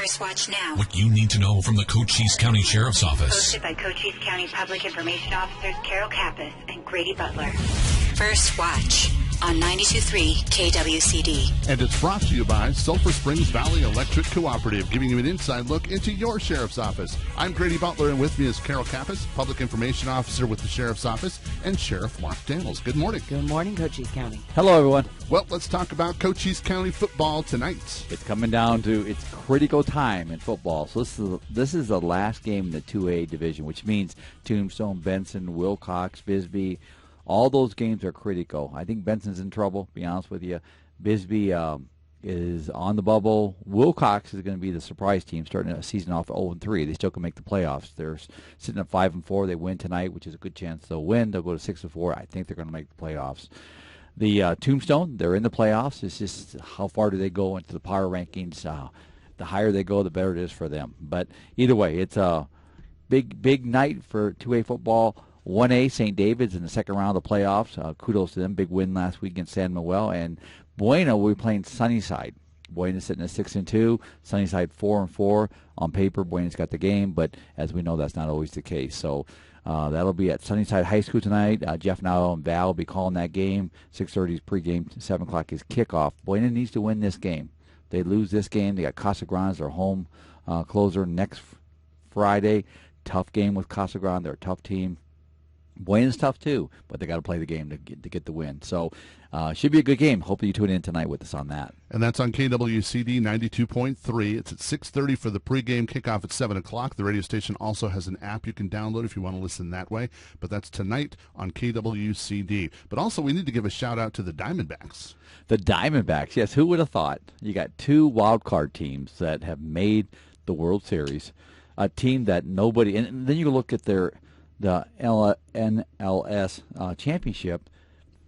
First Watch Now. What you need to know from the Cochise County Sheriff's Office. Hosted by Cochise County Public Information Officers Carol Kappas and Grady Butler. First Watch on 92.3 KWCD. And it's brought to you by Sulphur Springs Valley Electric Cooperative, giving you an inside look into your sheriff's office. I'm Grady Butler, and with me is Carol Kappas, Public Information Officer with the Sheriff's Office, and Sheriff Mark Daniels. Good morning. Good morning, Cochise County. Hello, everyone. Well, let's talk about Cochise County football tonight. It's coming down to its critical time in football. So this is the last game in the 2A division, which means Tombstone, Benson, Wilcox, Bisbee, all those games are critical. I think Benson's in trouble, to be honest with you. Bisbee is on the bubble. Wilcox is going to be the surprise team, starting a season off 0-3. They still can make the playoffs. They're sitting at 5-4. They win tonight, which is a good chance they'll win. They'll go to 6-4. I think they're going to make the playoffs. The Tombstone, they're in the playoffs. It's just how far do they go into the power rankings. The higher they go, the better it is for them. But either way, it's a big night for 2A football. 1A, St. David's in the second round of the playoffs. Kudos to them. Big win last week against San Manuel. And Buena, we're playing Sunnyside. Buena's sitting at 6-2. Sunnyside 4-4. On paper, Buena's got the game, but as we know, that's not always the case. So that'll be at Sunnyside High School tonight. Jeff Now and Val will be calling that game. 6:30 is pregame. 7 o'clock is kickoff. Buena needs to win this game. They lose this game. They got Casa Grande, their home closer, next Friday. Tough game with Casa Grande. They're a tough team. Buena's tough too, but they got to play the game to get the win. So should be a good game. Hopefully you tune in tonight with us on that. And that's on KWCD 92.3. It's at 6:30 for the pregame kickoff at 7 o'clock. The radio station also has an app you can download if you want to listen that way. But that's tonight on KWCD. But also we need to give a shout-out to the Diamondbacks. The Diamondbacks, yes. Who would have thought? You got two wild card teams that have made the World Series. A team that nobody – and then you look at the NLS championship,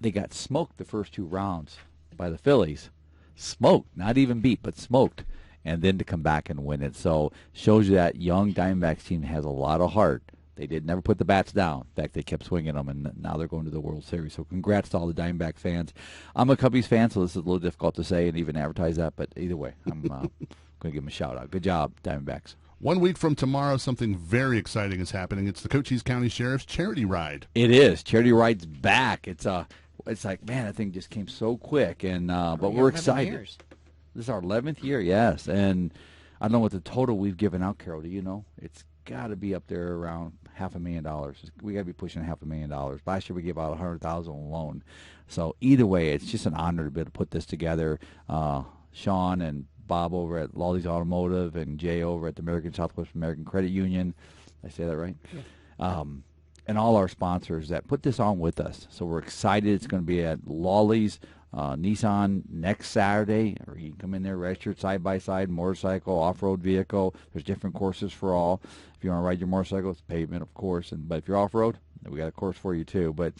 they got smoked the first two rounds by the Phillies. Smoked, not even beat, but smoked. And then to come back and win it. So shows you that young Diamondbacks team has a lot of heart. They never put the bats down. In fact, they kept swinging them, and now they're going to the World Series. So congrats to all the Diamondback fans. I'm a Cubbies fan, so this is a little difficult to say and even advertise that. But either way, I'm going to give them a shout-out. Good job, Diamondbacks. 1 week from tomorrow, something very exciting is happening. It's the Cochise County Sheriff's Charity Ride. It is. Charity Ride's back. It's like, man, that thing just came so quick, and but we're excited. Years. This is our 11th year, yes. And I don't know what the total we've given out, Carol. Do you know? It's got to be up there around $500,000. We got to be pushing $500,000. Last year we gave out $100,000 alone. So either way, it's just an honor to be able to put this together. Sean and Bob over at Lawley's Automotive and Jay over at the Southwest American Credit Union. Did I say that right? Yeah. And all our sponsors that put this on with us. So we're excited. It's going to be at Lawley's Nissan next Saturday. Or you can come in there, registered side-by-side, motorcycle, off-road vehicle. There's different courses for all. If you want to ride your motorcycle, it's pavement, of course. But if you're off-road, we got a course for you too. But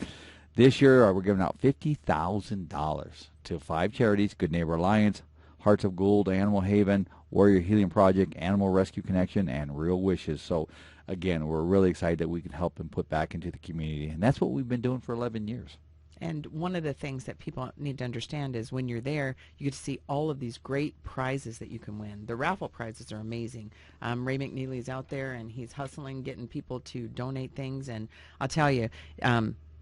this year we're giving out $50,000 to 5 charities: Good Neighbor Alliance, Hearts of Gold, Animal Haven, Warrior Healing Project, Animal Rescue Connection, and Real Wishes. So, again, we're really excited that we can help and put back into the community. And that's what we've been doing for 11 years. And one of the things that people need to understand is when you're there, you get to see all of these great prizes that you can win. The raffle prizes are amazing. Ray McNeely is out there, and he's hustling, getting people to donate things. And I'll tell you,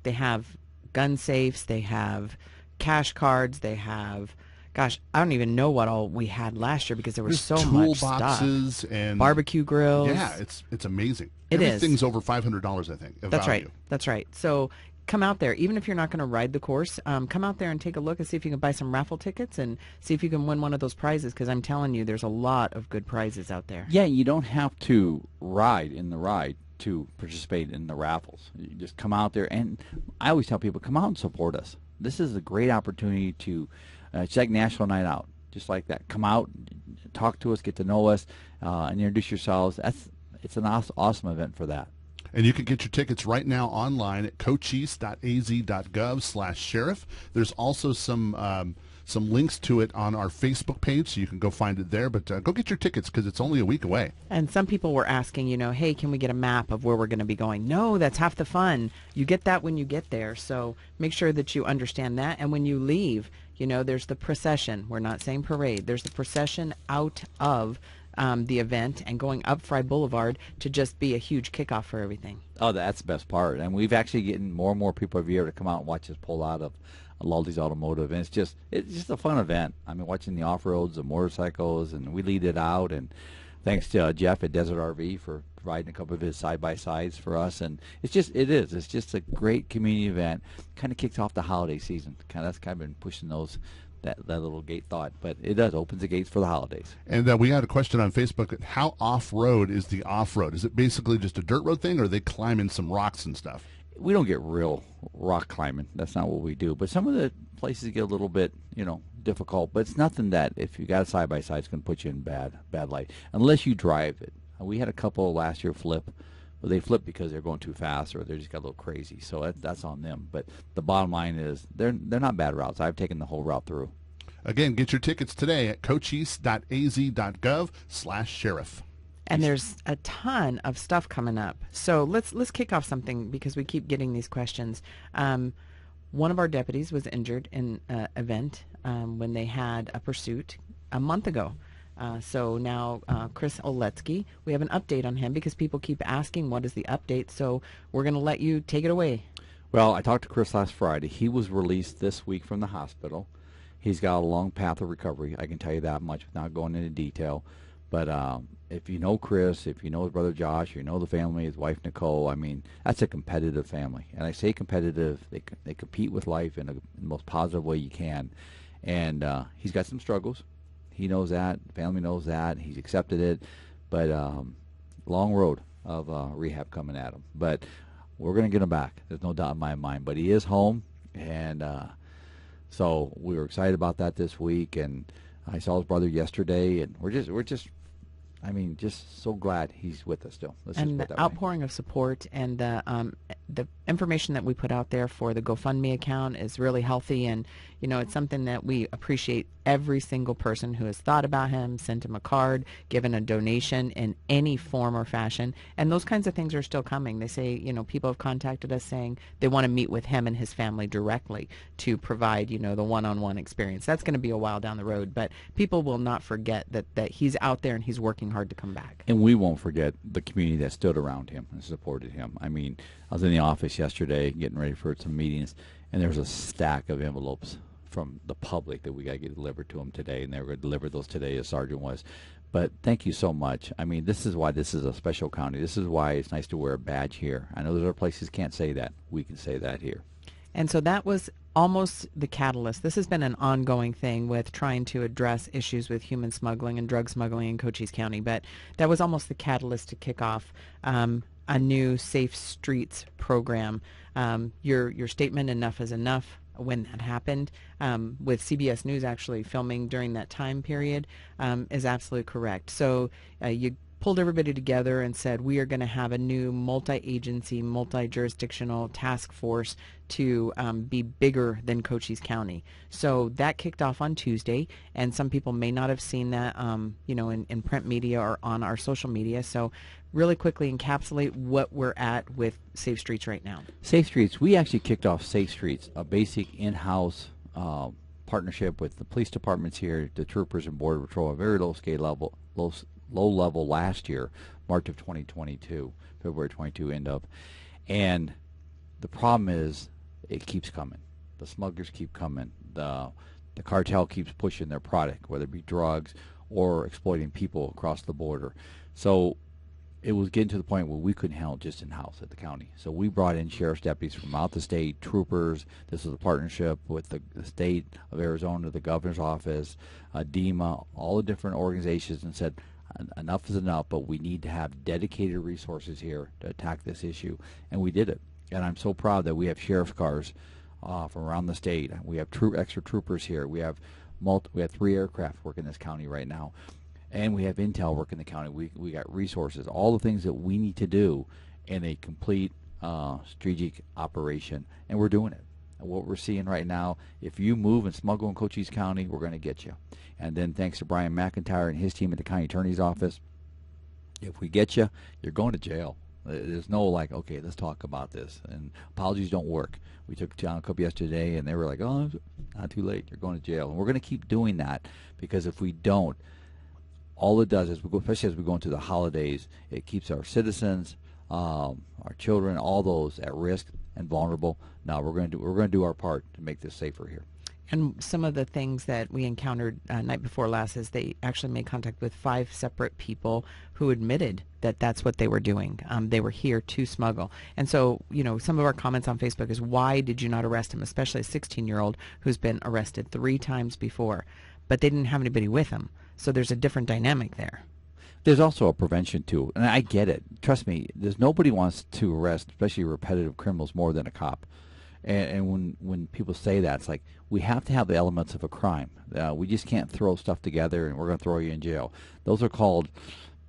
they have gun safes, they have cash cards, they have... Gosh, I don't even know what all we had last year because there was so much stuff. Toolboxes and barbecue grills. Yeah, it's amazing. Everything's is over $500, I think. That's value. Right. That's right. So come out there, even if you're not going to ride the course. Come out there and take a look and see if you can buy some raffle tickets and see if you can win one of those prizes. Because I'm telling you, there's a lot of good prizes out there. Yeah, you don't have to ride in the ride to participate in the raffles. You just come out there, and I always tell people, come out and support us. This is a great opportunity to. It's like National Night Out, just like that. Come out, talk to us, get to know us, and introduce yourselves. It's an awesome event for that. And you can get your tickets right now online at cochise.az.gov/sheriff. There's also some links to it on our Facebook page, so you can go find it there. But go get your tickets because it's only a week away. And some people were asking, hey, can we get a map of where we're going to be going? No, that's half the fun. You get that when you get there. So make sure that you understand that. And when you leave, there's the procession. We're not saying parade. There's the procession out of the event and going up Fry Boulevard to just be a huge kickoff for everything. Oh, that's the best part. And we've actually getting more and more people every year to come out and watch us pull out of Laldi's Automotive. And it's just a fun event. I mean, watching the off-roads, the motorcycles, and we lead it out. And thanks to Jeff at Desert RV for providing a couple of his side-by-sides for us. And it's just a great community event. Kind of kicks off the holiday season. That's kind of been pushing that little gate thought, but it does opens the gates for the holidays. And we had a question on Facebook: how off-road is the off-road? Is it basically just a dirt road thing, or are they climbing some rocks and stuff? We don't get real rock climbing. That's not what we do. But some of the places get a little bit, difficult. But it's nothing that if you got a side-by-side, it's going to put you in bad light unless you drive it. We had a couple last year flip. Well, they flip because they're going too fast or they just got a little crazy. So that's on them. But the bottom line is they're not bad routes. I've taken the whole route through. Again, get your tickets today at coacheast.az.gov/sheriff. And there's a ton of stuff coming up. So let's kick off something because we keep getting these questions. One of our deputies was injured in an event when they had a pursuit a month ago. So now Chris Oletsky, we have an update on him because people keep asking what is the update. So we're going to let you take it away. Well, I talked to Chris last Friday. He was released this week from the hospital. He's got a long path of recovery. I can tell you that much without going into detail. But if you know Chris, if you know his brother Josh, you know the family, his wife Nicole, I mean, that's a competitive family. And I say competitive, they compete with life in the most positive way you can. And he's got some struggles. He knows that. The family knows that. He's accepted it. But long road of rehab coming at him. But we're going to get him back. There's no doubt in my mind. But he is home. And so we were excited about that this week. And I saw his brother yesterday. And we're just so glad he's with us still. And the outpouring of support and the information that we put out there for the GoFundMe account is really healthy, and it's something that we appreciate every single person who has thought about him, sent him a card, given a donation in any form or fashion, and those kinds of things are still coming. They say, people have contacted us saying they want to meet with him and his family directly to provide, the one-on-one experience. That's going to be a while down the road, but people will not forget that he's out there and he's working hard to come back. And we won't forget the community that stood around him and supported him. I mean, I was in the office yesterday getting ready for some meetings, and there was a stack of envelopes from the public that we got to get delivered to them today, and they were going to deliver those today as Sergeant was. But thank you so much. I mean, this is why this is a special county. This is why it's nice to wear a badge here. I know there's other places can't say that. We can say that here. And so that was almost the catalyst. This has been an ongoing thing with trying to address issues with human smuggling and drug smuggling in Cochise County, but that was almost the catalyst to kick off a new Safe Streets program. Your statement, enough is enough, when that happened, with CBS News actually filming during that time period, is absolutely correct. So you pulled everybody together and said, we are going to have a new multi-agency, multi-jurisdictional task force to be bigger than Cochise County. So that kicked off on Tuesday, and some people may not have seen that, in print media or on our social media. So really quickly encapsulate what we're at with Safe Streets right now. Safe Streets, we actually kicked off Safe Streets, a basic in-house partnership with the police departments here, the troopers and Border Patrol, a very low level last year, March of 2022, February 22 end up. And the problem is it keeps coming. The smugglers keep coming. The cartel keeps pushing their product, whether it be drugs or exploiting people across the border. So it was getting to the point where we couldn't handle just in-house at the county. So we brought in sheriff's deputies from out the state, troopers. This was a partnership with the state of Arizona, the governor's office, DEMA, all the different organizations, and said, enough is enough, but we need to have dedicated resources here to attack this issue. And we did it. And I'm so proud that we have sheriff's cars from around the state. We have extra troopers here. We have 3 aircraft working in this county right now. And we have intel working in the county. We got resources, all the things that we need to do in a complete strategic operation. And we're doing it. And what we're seeing right now, if you move and smuggle in Cochise County, we're going to get you. And then thanks to Brian McIntyre and his team at the county attorney's office, if we get you, you're going to jail. There's no okay, let's talk about this. And apologies don't work. We took Town a couple yesterday, and they were like, oh, not too late. You're going to jail. And we're going to keep doing that, because if we don't, all it does is, especially as we go into the holidays, it keeps our citizens, our children, all those at risk and vulnerable. Now we're going to do our part to make this safer here. And some of the things that we encountered night before last is they actually made contact with 5 separate people who admitted that that's what they were doing. They were here to smuggle. And so, some of our comments on Facebook is, why did you not arrest him, especially a 16-year-old who's been arrested 3 times before, but they didn't have anybody with him. So there's a different dynamic there. There's also a prevention tool, and I get it. Trust me, there's nobody wants to arrest, especially repetitive criminals, more than a cop. And when people say that, it's like, we have to have the elements of a crime. We just can't throw stuff together and we're going to throw you in jail. Those are called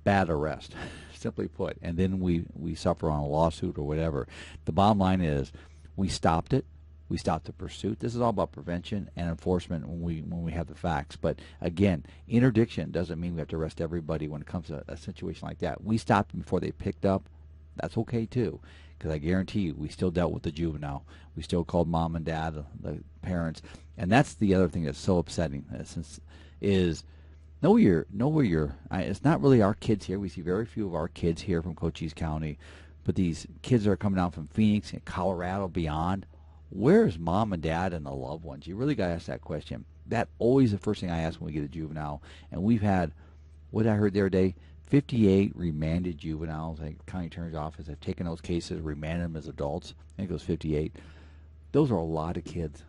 bad arrest, simply put. And then we suffer on a lawsuit or whatever. The bottom line is, we stopped it. We stopped the pursuit. This is all about prevention and enforcement when we have the facts. But again, interdiction doesn't mean we have to arrest everybody when it comes to a situation like that. We stopped them before they picked up. That's okay too, because I guarantee you, we still dealt with the juvenile. We still called mom and dad, the parents, and that's the other thing that's so upsetting. Is know where you're. It's not really our kids here. We see very few of our kids here from Cochise County, but these kids that are coming down from Phoenix and Colorado beyond. Where's mom and dad and the loved ones? You really got to ask that question. That always the first thing I ask when we get a juvenile. And we've had, what I heard the other day, 58 remanded juveniles. I think the county attorney's office have taken those cases, remanded them as adults. I think it was 58. Those are a lot of kids.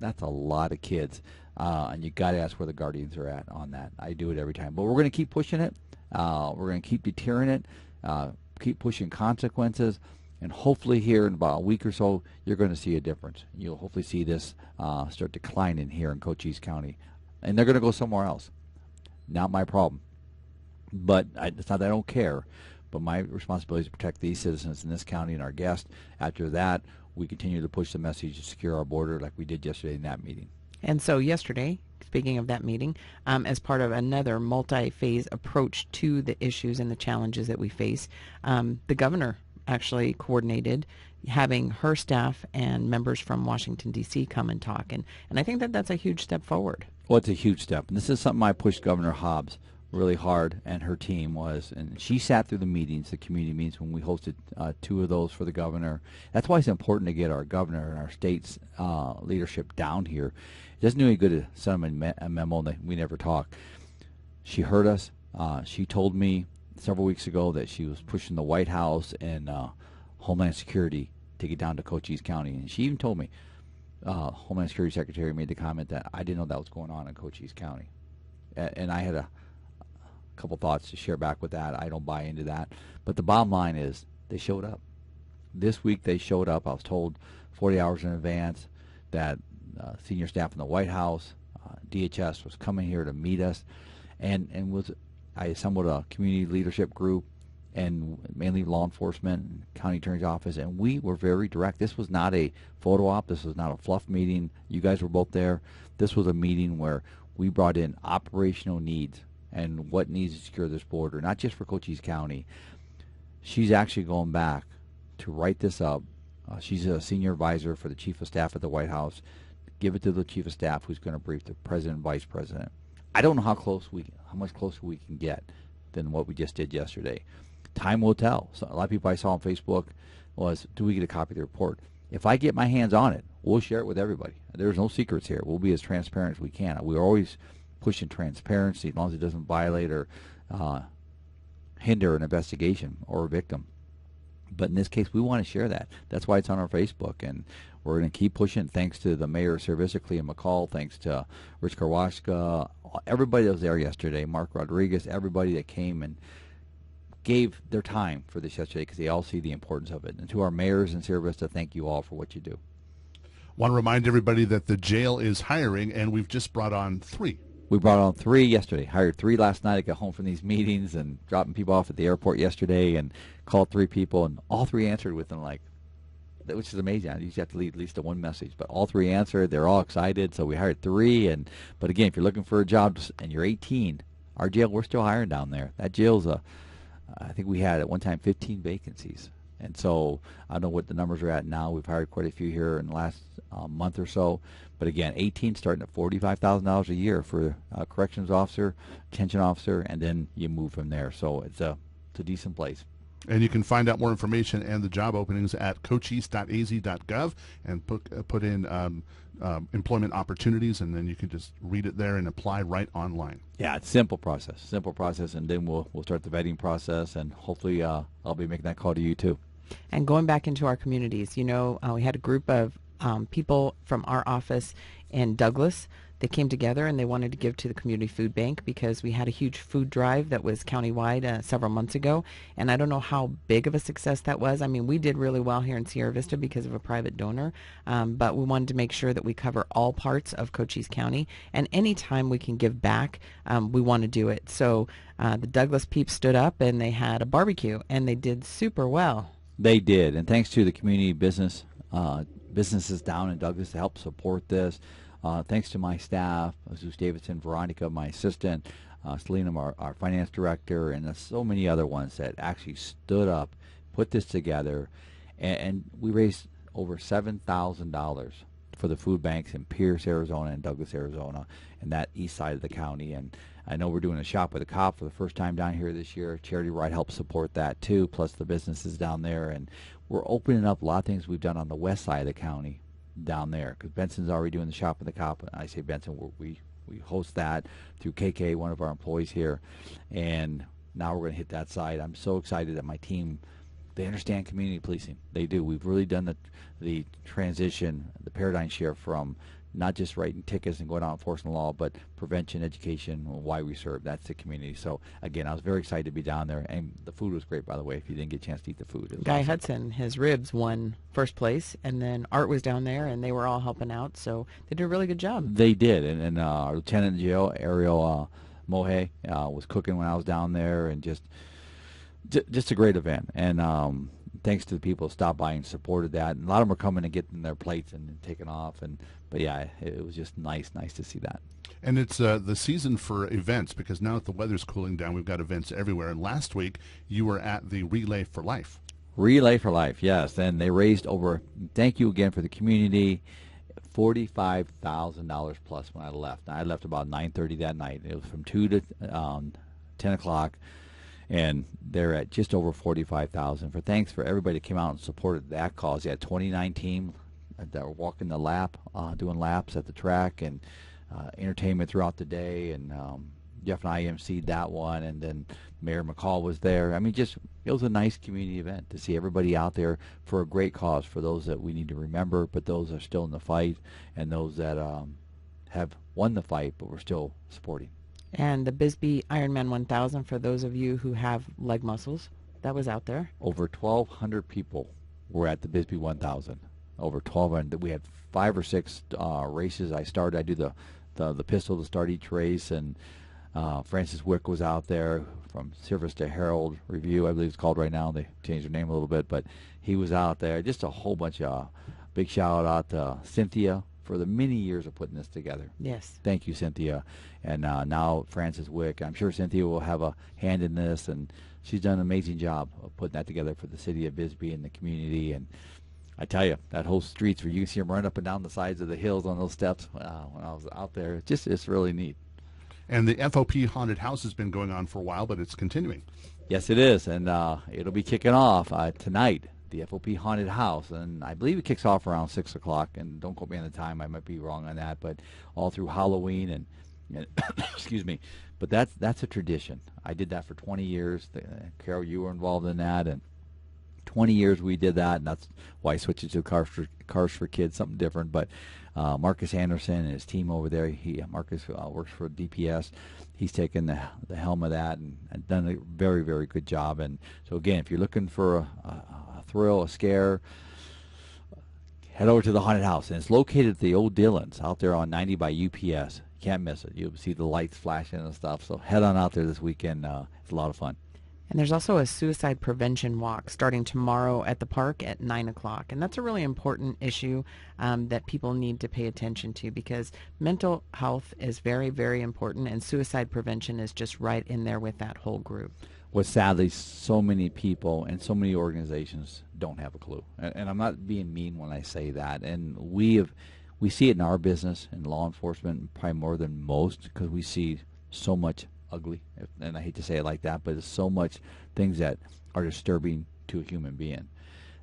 That's a lot of kids. And you got to ask where the guardians are at on that. I do it every time. But we're going to keep pushing it. We're going to keep deterring it, keep pushing consequences. And hopefully here in about a week or so, you're going to see a difference. You'll hopefully see this start declining here in Cochise County. And they're going to go somewhere else. Not my problem. But it's not that I don't care. But my responsibility is to protect these citizens in this county and our guests. After that, we continue to push the message to secure our border like we did yesterday in that meeting. And so yesterday, speaking of that meeting, as part of another multi-phase approach to the issues and the challenges that we face, the governor actually coordinated having her staff and members from Washington, D.C. come and talk. And I think that that's a huge step forward. Well, it's a huge step. And this is something I pushed Governor Hobbs really hard, and her team was. And she sat through the meetings, the community meetings, when we hosted 2 of those for the governor. That's why it's important to get our governor and our state's leadership down here. It doesn't do any good to send them a memo that we never talk. She heard us. She told me several weeks ago that she was pushing the White House and Homeland Security to get down to Cochise County. And she even told me, Homeland Security Secretary made the comment that I didn't know that was going on in Cochise County. And I had a couple thoughts to share back with that. I don't buy into that. But the bottom line is they showed up. This week they showed up. I was told 40 hours in advance that senior staff in the White House, DHS was coming here to meet us. And I assembled a community leadership group and mainly law enforcement and county attorney's office, and we were very direct. This was not a photo op. This was not a fluff meeting. You guys were both there. This was a meeting where we brought in operational needs and what needs to secure this border, not just for Cochise County. She's actually going back to write this up. She's a senior advisor for the chief of staff at the White House. Give it to the chief of staff, who's going to brief the president and vice president. I don't know how much closer we can get than what we just did yesterday. Time will tell. So a lot of people I saw on Facebook was, do we get a copy of the report? If I get my hands on it, we'll share it with everybody. There's no secrets here. We'll be as transparent as we can. We're always pushing transparency as long as it doesn't violate or hinder an investigation or a victim. But in this case, we want to share that. That's why it's on our Facebook, and we're going to keep pushing. Thanks to the mayor of Service, Clea McCall. Thanks to Rich Karwashka, everybody that was there yesterday, Mark Rodriguez, everybody that came and gave their time for this yesterday, because they all see the importance of it. And to our mayors in Sierra Vista, thank you all for what you do. Want to remind everybody that the jail is hiring, and we've just brought on 3. We brought on 3 yesterday. Hired 3 last night. I got home from these meetings and dropping people off at the airport yesterday, and called 3 people, and all 3 answered within which is amazing. You usually have to leave at least a 1 message, but all 3 answered. They're all excited. So we hired 3. But again, if you're looking for a job and you're 18, our jail, we're still hiring down there. That jail's I think we had at one time 15 vacancies. And so I don't know what the numbers are at now. We've hired quite a few here in the last month or so. But again, 18 starting at $45,000 a year for a corrections officer, detention officer, and then you move from there. So it's a decent place. And you can find out more information and the job openings at coacheast.az.gov and put in employment opportunities, and then you can just read it there and apply right online. Yeah, it's simple process, and then we'll start the vetting process, and hopefully I'll be making that call to you too. And going back into our communities, we had a group of people from our office in Douglas. They came together and they wanted to give to the community food bank because we had a huge food drive that was countywide several months ago. And I don't know how big of a success that was. I mean, we did really well here in Sierra Vista because of a private donor, but we wanted to make sure that we cover all parts of Cochise County. And anytime we can give back, we want to do it. So the Douglas peeps stood up and they had a barbecue and they did super well. They did. And thanks to the community businesses down in Douglas to help support this. Thanks to my staff, Zeus Davidson, Veronica, my assistant, Selena, our finance director, and so many other ones that actually stood up, put this together, and we raised over $7,000 for the food banks in Pierce, Arizona, and Douglas, Arizona, and that east side of the county. And I know we're doing a Shop with a Cop for the first time down here this year. Charity Ride helps support that too, plus the businesses down there. And we're opening up a lot of things we've done on the west side of the county down there, because Benson's already doing the Shop with the Cop. And I say Benson, we host that through KK, one of our employees here, and now we're going to hit that side. I'm so excited that my team, they understand community policing. They do. We've really done the transition, the paradigm shift from not just writing tickets and going out enforcing the law, but prevention, education, why we serve. That's the community. So, again, I was very excited to be down there. And the food was great, by the way, if you didn't get a chance to eat the food. Guy awesome. Hudson, his ribs won first place, and then Art was down there, and they were all helping out. So they did a really good job. They did. And our Lieutenant in Jail, Ariel Mohe, was cooking when I was down there, and just a great event. And thanks to the people who stopped by and supported that. And a lot of them were coming and getting their plates and taking off. But yeah, it was just nice to see that. And it's the season for events, because now that the weather's cooling down, we've got events everywhere. And last week, you were at the Relay for Life. Relay for Life, yes. And they raised over, thank you again for the community, $45,000 plus when I left. I left about 9:30 that night. It was from 2 to 10 o'clock. And they're at just over $45,000. Thanks for everybody that came out and supported that cause. You had 29 teams that were walking the lap, doing laps at the track, and entertainment throughout the day. And Jeff and I emceed that one, and then Mayor McCall was there. I mean, it was a nice community event to see everybody out there for a great cause, for those that we need to remember, but those that are still in the fight, and those that have won the fight but we're still supporting. And the Bisbee Ironman 1000, for those of you who have leg muscles, that was out there. Over 1,200 people were at the Bisbee 1000. Over 1,200. We had 5 or 6 races. I do the pistol to start each race, and Francis Wick was out there from Service to Herald Review, I believe it's called right now. They changed their name a little bit, but he was out there. Just a whole bunch of big shout out to Cynthia for the many years of putting this together. Yes. Thank you, Cynthia. And now Francis Wick. I'm sure Cynthia will have a hand in this, and she's done an amazing job of putting that together for the city of Bisbee and the community. And I tell you, that whole streets where you can see them running up and down the sides of the hills on those steps when I was out there, it's really neat. And the FOP Haunted House has been going on for a while, but it's continuing. Yes, it is. And it'll be kicking off tonight, the FOP Haunted House. And I believe it kicks off around 6 o'clock. And don't quote me on the time. I might be wrong on that. But all through Halloween and excuse me. But that's a tradition. I did that for 20 years. Carol, you were involved in that. And 20 years we did that. And that's why I switched it to Cars for Kids, something different. But Marcus Anderson and his team over there, Marcus works for DPS. He's taken the helm of that and done a very, very good job. And so, again, if you're looking for a thrill, a scare, head over to the Haunted House. And it's located at the old Dillons out there on 90 by UPS. You can't miss it. You'll see the lights flashing and stuff. So head on out there this weekend. It's a lot of fun. And there's also a suicide prevention walk starting tomorrow at the park at 9 o'clock. And that's a really important issue that people need to pay attention to, because mental health is very, very important, and suicide prevention is just right in there with that whole group. Well, sadly, so many people and so many organizations don't have a clue. And I'm not being mean when I say that. And we see it in our business, in law enforcement, probably more than most, because we see so much ugly, and I hate to say it like that, but there's so much things that are disturbing to a human being.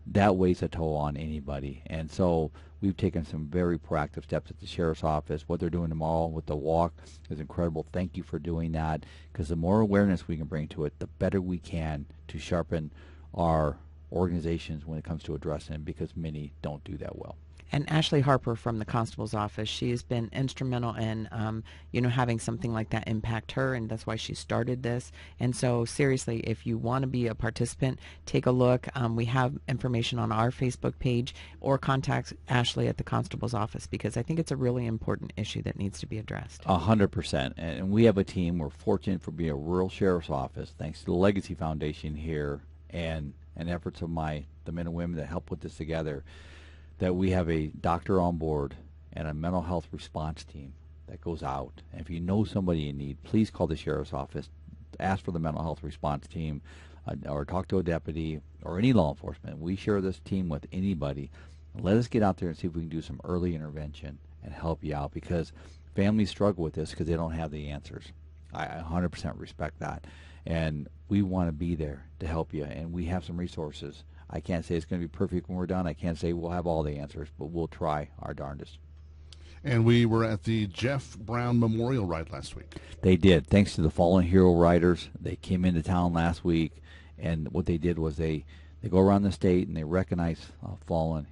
That weighs a toll on anybody. And so we've taken some very proactive steps at the Sheriff's Office. What they're doing tomorrow with the walk is incredible. Thank you for doing that, because the more awareness we can bring to it, the better we can to sharpen our organizations when it comes to addressing it, because many don't do that well. And Ashley Harper from the Constable's Office, she has been instrumental in, having something like that impact her, and that's why she started this. And so, seriously, if you want to be a participant, take a look. We have information on our Facebook page, or contact Ashley at the Constable's Office, because I think it's a really important issue that needs to be addressed. 100%. And we have a team. We're fortunate for being a rural sheriff's office, thanks to the Legacy Foundation here and efforts of the men and women that help put this together, that we have a doctor on board and a mental health response team that goes out. And if you know somebody in need, please call the Sheriff's Office, ask for the mental health response team, or talk to a deputy or any law enforcement. We share this team with anybody. Let us get out there and see if we can do some early intervention and help you out, because families struggle with this because they don't have the answers. I 100% respect that. And we want to be there to help you, and we have some resources. I can't say it's going to be perfect when we're done. I can't say we'll have all the answers, but we'll try our darndest. And we were at the Jeff Brown Memorial Ride last week. They did. Thanks to the Fallen Hero Riders. They came into town last week, and what they did was they go around the state and they recognize fallen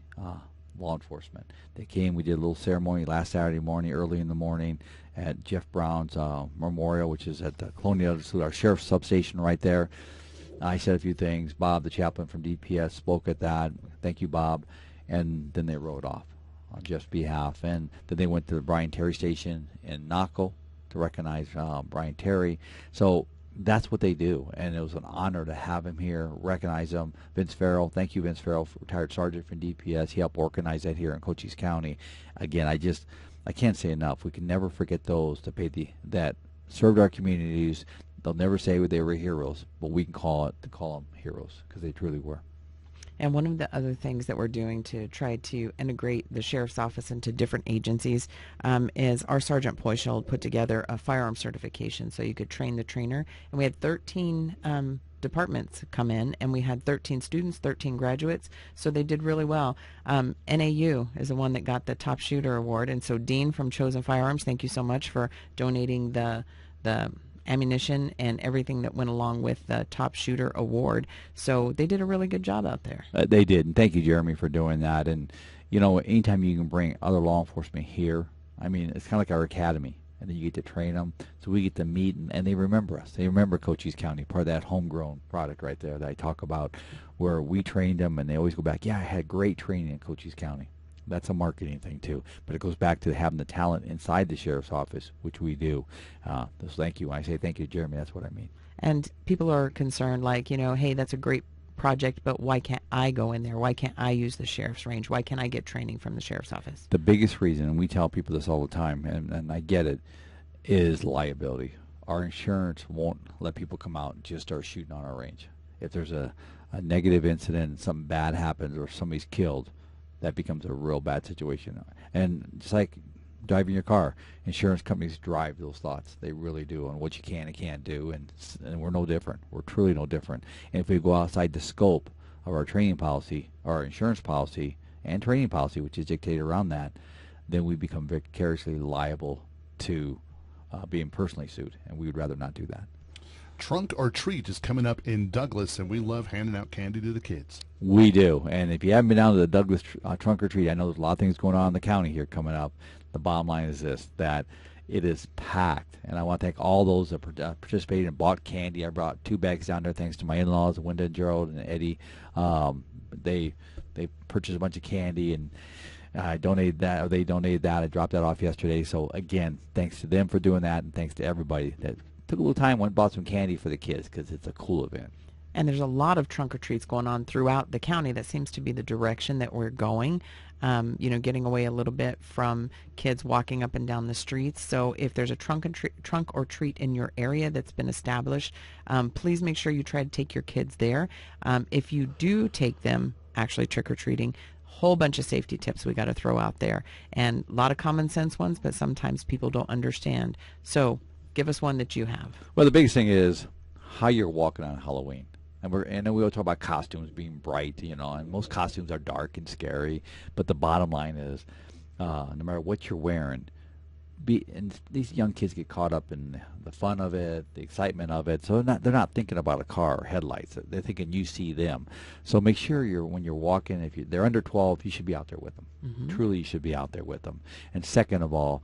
law enforcement. They came. We did a little ceremony last Saturday morning, early in the morning, at Jeff Brown's Memorial, which is at the Colonial, our sheriff's substation right there. I said a few things. Bob, the chaplain from DPS, spoke at that. Thank you, Bob. And then they rode off on Jeff's behalf. And then they went to the Brian Terry station in Naco to recognize Brian Terry. So that's what they do. And it was an honor to have him here, recognize him. Vince Farrell, thank you, Vince Farrell, retired sergeant from DPS. He helped organize that here in Cochise County. Again, I can't say enough. We can never forget those that served our communities. They'll never say they were heroes, but we can call them heroes, because they truly were. And one of the other things that we're doing to try to integrate the Sheriff's Office into different agencies is our Sergeant Poishold put together a firearm certification so you could train the trainer. And we had 13 departments come in, and we had 13 students, 13 graduates, so they did really well. NAU is the one that got the Top Shooter Award, and so Dean from Chosen Firearms, thank you so much for donating the ammunition and everything that went along with the Top Shooter Award. So they did a really good job out there. They did, and thank you, Jeremy, for doing that. And, anytime you can bring other law enforcement here, I mean, it's kind of like our academy, and then you get to train them. So we get to meet, and they remember us. They remember Cochise County, part of that homegrown product right there that I talk about, where we trained them, and they always go back, yeah, I had great training in Cochise County. That's a marketing thing, too. But it goes back to having the talent inside the Sheriff's Office, which we do. So thank you. When I say thank you, Jeremy, that's what I mean. And people are concerned, like, hey, that's a great project, but why can't I go in there? Why can't I use the Sheriff's range? Why can't I get training from the Sheriff's Office? The biggest reason, and we tell people this all the time, and I get it, is liability. Our insurance won't let people come out and just start shooting on our range. If there's a negative incident and something bad happens or somebody's killed, that becomes a real bad situation. And just like driving your car, insurance companies drive those thoughts. They really do, on what you can and can't do, and we're no different. We're truly no different. And if we go outside the scope of our training policy, our insurance policy, and training policy, which is dictated around that, then we become vicariously liable to being personally sued, and we would rather not do that. Trunk or Treat is coming up in Douglas, and we love handing out candy to the kids. We do, and if you haven't been down to the Douglas Trunk or Treat, I know there's a lot of things going on in the county here coming up. The bottom line is this, that it is packed, and I want to thank all those that participated and bought candy. I brought 2 bags down there thanks to my in-laws, Wenda and Gerald and Eddie. They purchased a bunch of candy, and I donated that, or they donated that. I dropped that off yesterday. So again, thanks to them for doing that, and thanks to everybody that took a little time, went and bought some candy for the kids because it's a cool event. And there's a lot of trunk or treats going on throughout the county. That seems to be the direction that we're going. Getting away a little bit from kids walking up and down the streets. So if there's a trunk or treat in your area that's been established, please make sure you try to take your kids there. If you do take them actually trick-or-treating, whole bunch of safety tips we got to throw out there, and a lot of common sense ones, but sometimes people don't understand. So give us one that you have. Well, the biggest thing is how you're walking on Halloween. And then we all talk about costumes being bright, and most costumes are dark and scary. But the bottom line is, no matter what you're wearing, and these young kids get caught up in the fun of it, the excitement of it. So they're not thinking about a car or headlights. They're thinking you see them. So make sure when you're walking, if they're under 12, you should be out there with them. Mm-hmm. Truly, you should be out there with them. And second of all,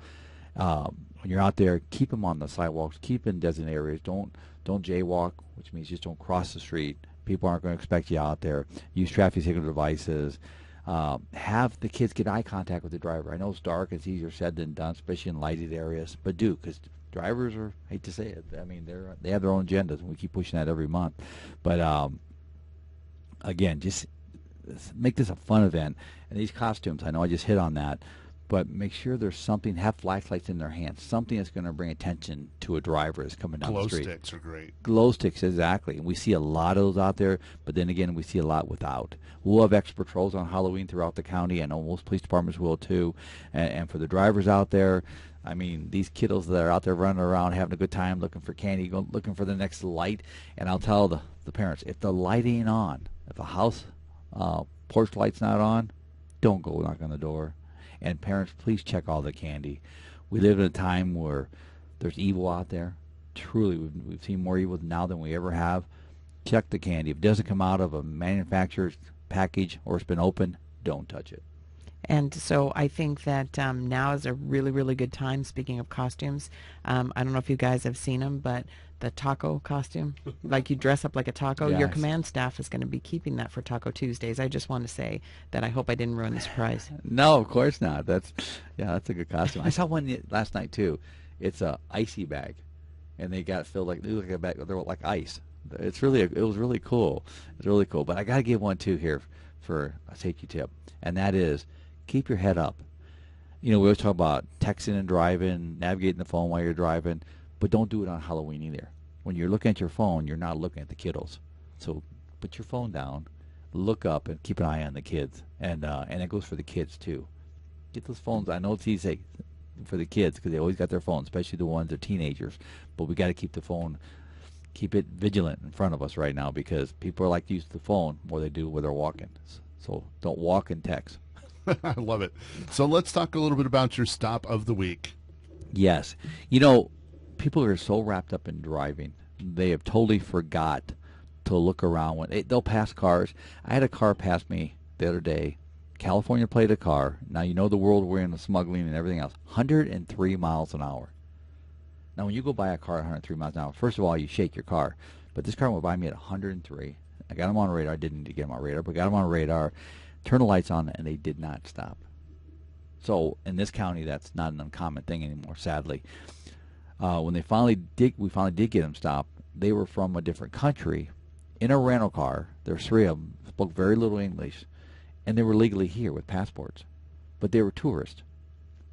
when you're out there, keep them on the sidewalks. Keep in designated areas. Don't jaywalk, which means just don't cross the street. People aren't going to expect you out there. Use traffic signal devices. Have the kids get eye contact with the driver. I know it's dark. It's easier said than done, especially in lighted areas. But do, because drivers are, I hate to say it, I mean, they have their own agendas, and we keep pushing that every month. But, again, just make this a fun event. And these costumes, I know I just hit on that, but make sure there's something, have flashlights in their hands, something that's going to bring attention to a driver that's coming down the street. Glow sticks are great. Glow sticks, exactly. And we see a lot of those out there, but then again, we see a lot without. We'll have extra patrols on Halloween throughout the county. I know most police departments will too. And for the drivers out there, I mean, these kiddos that are out there running around having a good time, looking for candy, looking for the next light. And I'll tell the parents, if the light ain't on, if the house porch light's not on, don't go knock on the door. And parents, please check all the candy. We live in a time where there's evil out there. Truly, we've seen more evil now than we ever have. Check the candy. If it doesn't come out of a manufacturer's package or it's been opened, don't touch it. And so I think that now is a really, really good time. Speaking of costumes, I don't know if you guys have seen them, but the taco costume, like you dress up like a taco, Yes. your command staff is going to be keeping that for Taco Tuesdays. I just want to say that I hope I didn't ruin the surprise. No, of course not. That's a good costume. I saw one last night too. It's a icy bag, and they got it filled like a bag. They're like ice. It was really cool. It's really cool. But I got to give one too here for a safety tip, and that is keep your head up. We always talk about texting and driving, navigating the phone while you're driving, but don't do it on Halloween either. When you're looking at your phone, you're not looking at the kiddos. So put your phone down, look up, and keep an eye on the kids. And it goes for the kids too. Get those phones. I know it's easy for the kids because they always got their phones, especially the ones that are teenagers. But we got to keep the phone, keep it vigilant in front of us right now because people like to use the phone more than they do when they're walking. So don't walk and text. I love it. So let's talk a little bit about your stop of the week. Yes. People are so wrapped up in driving, they have totally forgot to look around. When they'll pass cars. I had a car pass me the other day. California plated car. Now, the world we're in, the smuggling and everything else. 103 miles an hour. Now, when you go buy a car at 103 miles an hour, first of all, you shake your car. But this car went by me at 103. I got them on radar. I didn't need to get them on radar, but got them on radar. Turned the lights on, and they did not stop. So in this county, that's not an uncommon thing anymore, sadly. When we finally did get them stopped, they were from a different country in a rental car. There's three of them, spoke very little English, and they were legally here with passports. But they were tourists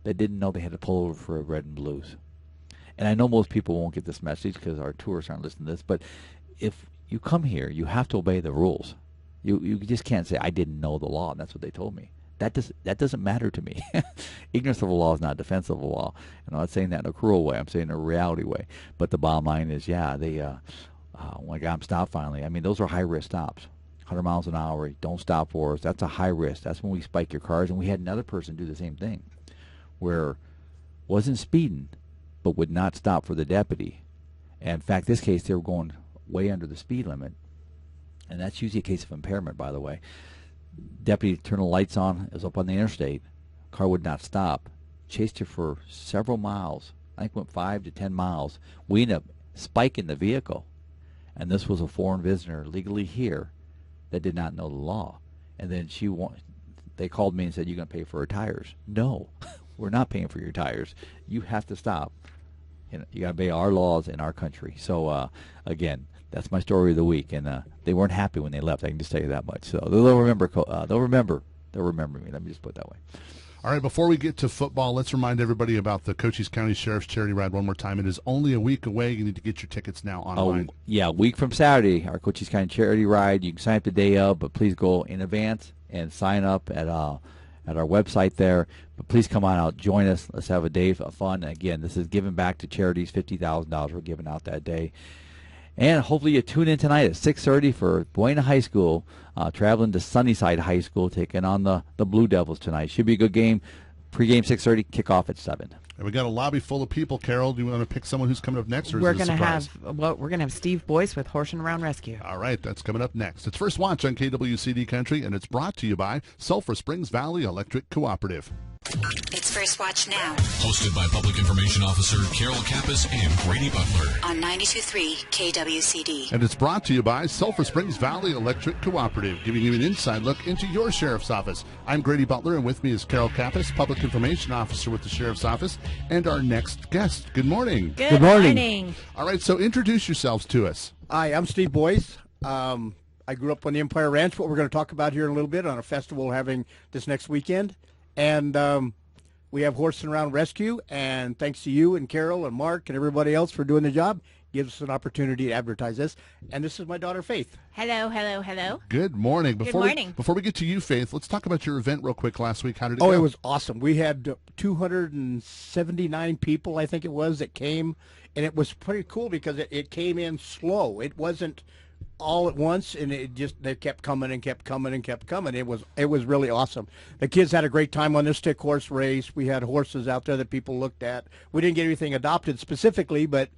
that didn't know they had to pull over for red and blues. And I know most people won't get this message because our tourists aren't listening to this, but if you come here, you have to obey the rules. You just can't say, I didn't know the law, and that's what they told me. That doesn't matter to me. Ignorance of the law is not defense of the law. And I'm not saying that in a cruel way. I'm saying in a reality way. But the bottom line is, when I got them stopped finally, I mean, those are high-risk stops. 100 miles an hour, don't stop for us. That's a high risk. That's when we spike your cars. And we had another person do the same thing where wasn't speeding but would not stop for the deputy. And in fact, this case, they were going way under the speed limit. And that's usually a case of impairment, by the way. Deputy turned the lights on. It was up on the interstate. Car would not stop. Chased her for several miles. I think went 5 to 10 miles. We ended up spiking the vehicle. And this was a foreign visitor legally here that did not know the law. And then they called me and said, you're going to pay for her tires. No, we're not paying for your tires. You have to stop. You got to obey our laws in our country. So again, that's my story of the week, and they weren't happy when they left. I can just tell you that much. So they'll remember. They'll remember me. Let me just put it that way. All right, before we get to football, let's remind everybody about the Cochise County Sheriff's Charity Ride one more time. It is only a week away. You need to get your tickets now online. A week from Saturday, our Cochise County Charity Ride. You can sign up the day of, but please go in advance and sign up at our website there. But please come on out, join us. Let's have a day of fun. Again, this is giving back to charities. $50,000 we're giving out that day. And hopefully you tune in tonight at 6:30 for Buena High School, traveling to Sunnyside High School, taking on the Blue Devils tonight. Should be a good game. Pre-game 6:30, kickoff at 7. And we got a lobby full of people. Carol, do you want to pick someone who's coming up next, or is We're it a surprise? we're going to have Steve Boyce with Horse and Around Rescue. All right, that's coming up next. It's First Watch on KWCD Country, and it's brought to you by Sulphur Springs Valley Electric Cooperative. It's First Watch Now. Hosted by Public Information Officer Carol Kappas and Grady Butler. On 92.3 KWCD. And it's brought to you by Sulphur Springs Valley Electric Cooperative, giving you an inside look into your sheriff's office. I'm Grady Butler, and with me is Carol Kappas, Public Information Officer with the Sheriff's Office, and our next guest. Good morning. Good morning. All right, so introduce yourselves to us. Hi, I'm Steve Boyce. I grew up on the Empire Ranch, what we're going to talk about here in a little bit on a festival we're having this next weekend. And we have Horse and Around Rescue, and thanks to you and Carol and Mark and everybody else for doing the job. Gives us an opportunity to advertise this. And this is my daughter, Faith. Hello, hello, hello. Good morning. morning. Before we get to you, Faith, let's talk about your event real quick last week. How did it go? It was awesome. We had 279 people, I think it was, that came. And it was pretty cool because it came in slow. It wasn't all at once, and they kept coming and kept coming and kept coming. It was really awesome. The kids had a great time on this stick horse race. We had horses out there that people looked at. We didn't get anything adopted specifically, but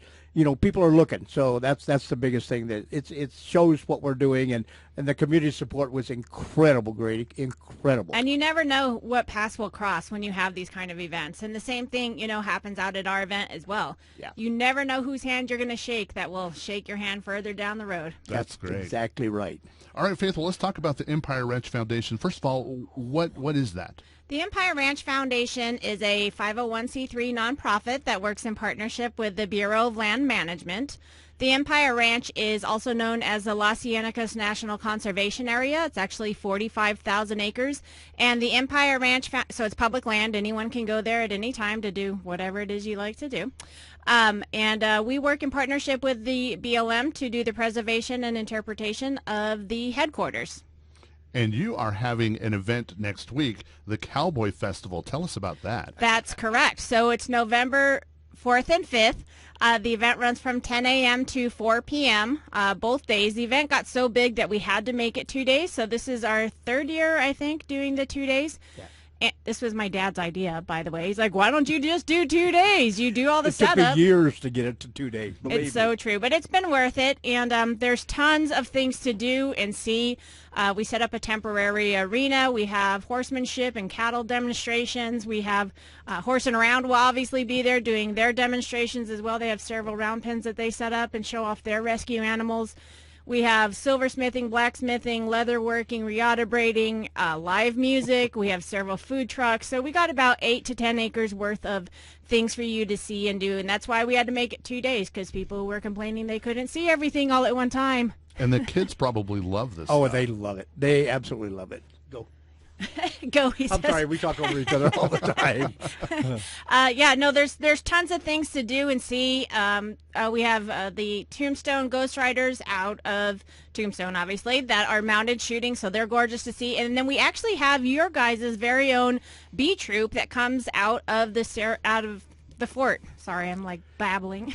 people are looking. So that's the biggest thing. That it shows what we're doing, and the community support was incredible, Grady, incredible. And you never know what paths will cross when you have these kind of events. And the same thing, happens out at our event as well. Yeah. You never know whose hand you're going to shake that will shake your hand further down the road. That's great. Exactly right. All right, Faith, well, let's talk about the Empire Ranch Foundation. First of all, what is that? The Empire Ranch Foundation is a 501c3 nonprofit that works in partnership with the Bureau of Land Management. The Empire Ranch is also known as the Las Cienecas National Conservation Area. It's actually 45,000 acres. And the Empire Ranch, so it's public land. Anyone can go there at any time to do whatever it is you like to do. And we work in partnership with the BLM to do the preservation and interpretation of the headquarters. And you are having an event next week, the Cowboy Festival. Tell us about that. That's correct. So it's November 4th and 5th. The event runs from 10 a.m. to 4 p.m. Both days. The event got so big that we had to make it 2 days. So this is our third year, I think, doing the 2 days. Yeah. And this was my dad's idea, by the way. He's like, why don't you just do 2 days? You do all the setup. It took me years to get it to 2 days. It's so true, but it's been worth it. And there's tons of things to do and see. We set up a temporary arena. We have horsemanship and cattle demonstrations. We have Horse and Around will obviously be there doing their demonstrations as well. They have several round pens that they set up and show off their rescue animals. We have silversmithing, blacksmithing, leatherworking, riata braiding, live music. We have several food trucks. So we got about 8 to 10 acres worth of things for you to see and do. And that's why we had to make it 2 days, because people were complaining they couldn't see everything all at one time. And the kids probably love this stuff. They love it. They absolutely love it. Go. Go, he says. I'm sorry, we talk over each other all the time. There's tons of things to do and see. We have the Tombstone Ghost Riders out of Tombstone, obviously, that are mounted shooting, so they're gorgeous to see. And then we actually have your guys' very own bee troop that comes out of the fort. Sorry, I'm like babbling.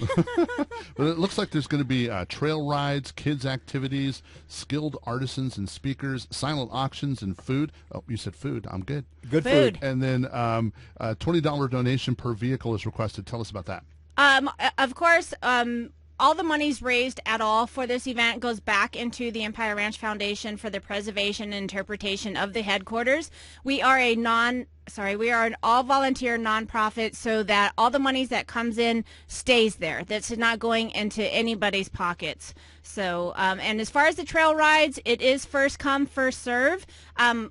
But it looks like there's going to be trail rides, kids activities, skilled artisans and speakers, silent auctions, and food. Oh, you said food. I'm good. Good food. And then a $20 donation per vehicle is requested. Tell us about that. Of course, all the monies raised at all for this event goes back into the Empire Ranch Foundation for the preservation and interpretation of the headquarters. We are a we are an all-volunteer nonprofit, so that all the monies that comes in stays there. That's not going into anybody's pockets. So, and as far as the trail rides, it is first come, first serve.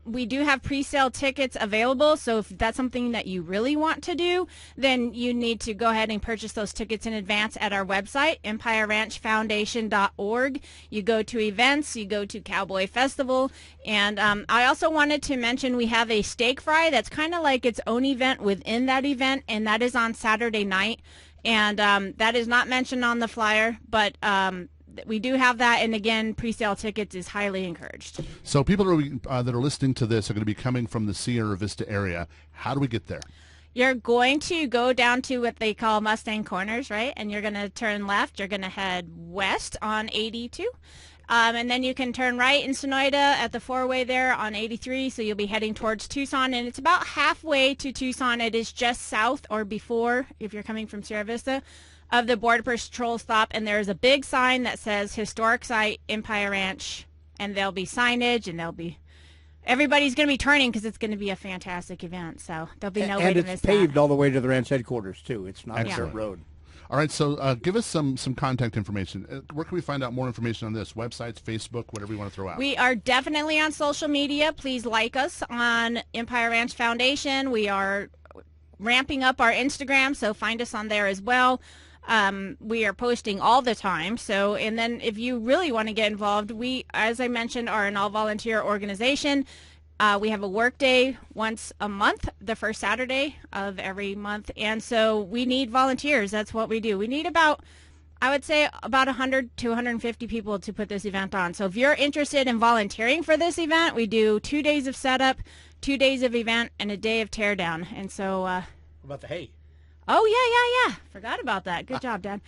We do have pre-sale tickets available, so if that's something that you really want to do, then you need to go ahead and purchase those tickets in advance at our website, EmpireRanchFoundation.org. You go to events, you go to Cowboy Festival, and I also wanted to mention we have a steak fry that's kind of like its own event within that event, and that is on Saturday night. And that is not mentioned on the flyer, but we do have that, and again, pre-sale tickets is highly encouraged. So people that are listening to this are going to be coming from the Sierra Vista area. How do we get there? You're going to go down to what they call Mustang Corners, right? And you're going to turn left. You're going to head west on 82. And then you can turn right in Sonoyta at the four-way there on 83, so you'll be heading towards Tucson, and it's about halfway to Tucson. It is just south or before, if you're coming from Sierra Vista, of the Border Patrol stop, and there's a big sign that says Historic Site, Empire Ranch, and there'll be signage, and everybody's going to be turning because it's going to be a fantastic event, so there'll be no way to miss that. And it's paved all the way to the ranch headquarters, too. It's not a Excellent. dirt road. All right, so give us some contact information. Where can we find out more information on this? Websites, Facebook, whatever you want to throw out. We are definitely on social media. Please like us on Empire Ranch Foundation. We are ramping up our Instagram, so find us on there as well. We are posting all the time. So, and then if you really want to get involved, we, as I mentioned, are an all-volunteer organization. We have a work day once a month, the first Saturday of every month. And so we need volunteers. That's what we do. We need I would say about 100 to 150 people to put this event on. So if you're interested in volunteering for this event, we do 2 days of setup, 2 days of event, and a day of teardown. And so, What about the hay? Oh, yeah. Forgot about that. Good job, Dad.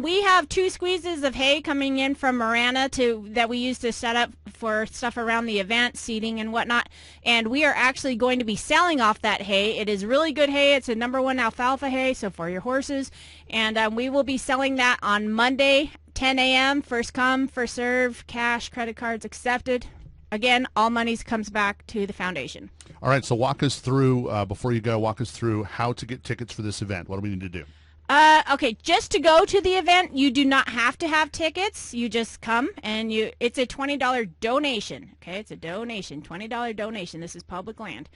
We have 2 squeezes of hay coming in from Marana that we use to set up for stuff around the event, seating and whatnot. And we are actually going to be selling off that hay. It is really good hay. It's a #1 alfalfa hay, so for your horses. And we will be selling that on Monday, 10 a.m., first come, first serve, cash, credit cards accepted. Again, all monies comes back to the foundation. All right, so walk us through, before you go, walk us through how to get tickets for this event. What do we need to do? Okay, just to go to the event, you do not have to have tickets. You just come, and it's a $20 donation. Okay, it's a donation, $20 donation. This is public land.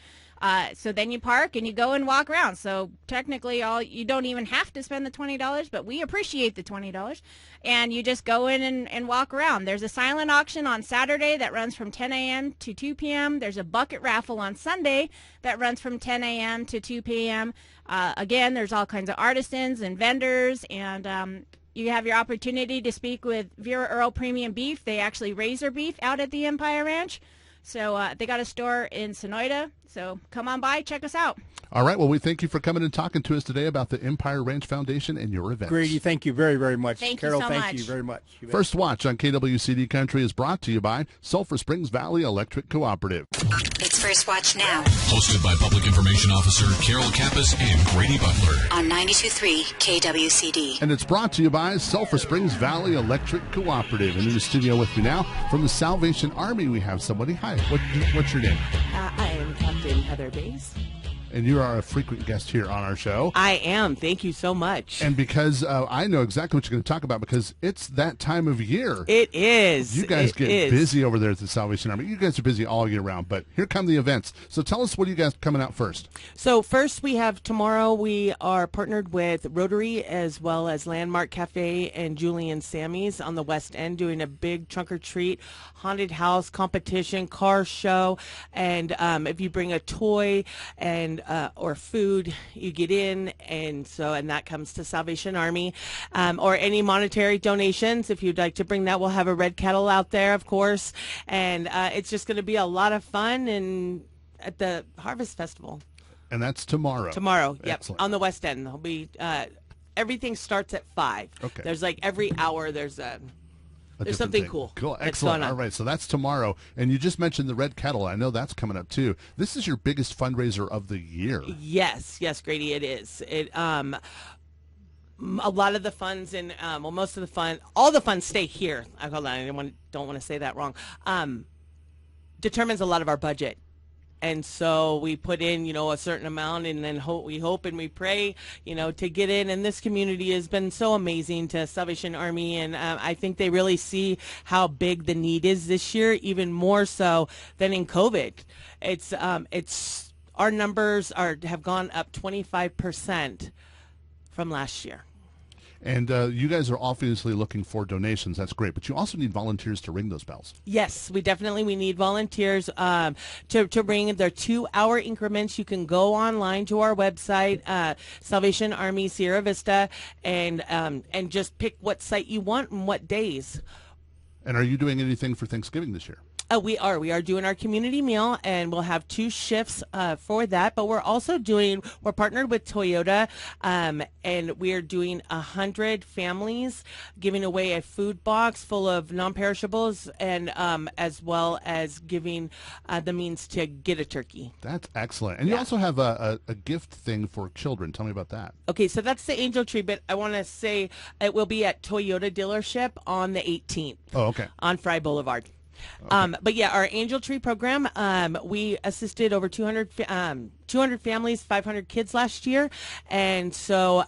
So then you park and you go and walk around. So technically, you don't even have to spend the $20, but we appreciate the $20. And you just go in and walk around. There's a silent auction on Saturday that runs from 10 a.m. to 2 p.m. There's a bucket raffle on Sunday that runs from 10 a.m. to 2 p.m. Again, there's all kinds of artisans and vendors, and you have your opportunity to speak with Vera Earl Premium Beef. They actually raise their beef out at the Empire Ranch. So they got a store in Sonoyta. So come on by, check us out. All right. Well, we thank you for coming and talking to us today about the Empire Ranch Foundation and your events. Grady, thank you very, very much. Thank Carol, you so thank much. you very much. You bet. First Watch on KWCD Country is brought to you by Sulphur Springs Valley Electric Cooperative. It's First Watch now Hosted by Public Information Officer Carol Kappas and Grady Butler. on 92.3 KWCD. And it's brought to you by Sulphur Springs Valley Electric Cooperative. And in the studio with me now, from the Salvation Army, we have somebody. Hi, what's your name? I am Captain Heather Bays. And you are a frequent guest here on our show. I am. Thank you so much. And because I know exactly what you're going to talk about, because it's that time of year. It is. You guys It get is. busy over there at the Salvation Army. You guys are busy all year round, but here come the events. So tell us, what do you guys coming out first? So first we have tomorrow, we are partnered with Rotary as well as Landmark Cafe and Julian Sammy's on the West End, doing a big trunk or treat, haunted house competition, car show. And if you bring a toy and or food, you get in, and that comes to Salvation Army, or any monetary donations. If you'd like to bring that, we'll have a red kettle out there, of course, and it's just going to be a lot of fun and at the Harvest Festival. And that's tomorrow. Tomorrow, yep, Excellent. on the West End. There'll be everything starts at 5. Okay. There's like every hour there's Different something thing. cool. Cool. that's Excellent. going on. All right. So that's tomorrow. And you just mentioned the Red Kettle. I know that's coming up too. This is your biggest fundraiser of the year. Yes, Grady, it is. A lot of the funds and most of the fun, all the funds stay here. Hold on, don't want to say that wrong. Determines a lot of our budget. And so we put in, a certain amount, and then we hope and we pray, to get in. And this community has been so amazing to Salvation Army, and I think they really see how big the need is this year, even more so than in COVID. It's our numbers have gone up 25% from last year. And you guys are obviously looking for donations. That's great. But you also need volunteers to ring those bells. Yes, we need volunteers to ring. They're 2-hour increments. You can go online to our website, Salvation Army Sierra Vista, and just pick what site you want and what days. And are you doing anything for Thanksgiving this year? We are doing our community meal, and we'll have 2 shifts for that. But we're partnered with Toyota, and we are doing 100 families, giving away a food box full of non-perishables, and as well as giving the means to get a turkey. That's excellent. And you also have a gift thing for children. Tell me about that. Okay, so that's the Angel Tree, but I want to say it will be at Toyota dealership on the 18th. Oh, okay. On Fry Boulevard. Okay. But yeah, our Angel Tree program, we assisted over 200 families, 500 kids last year. And so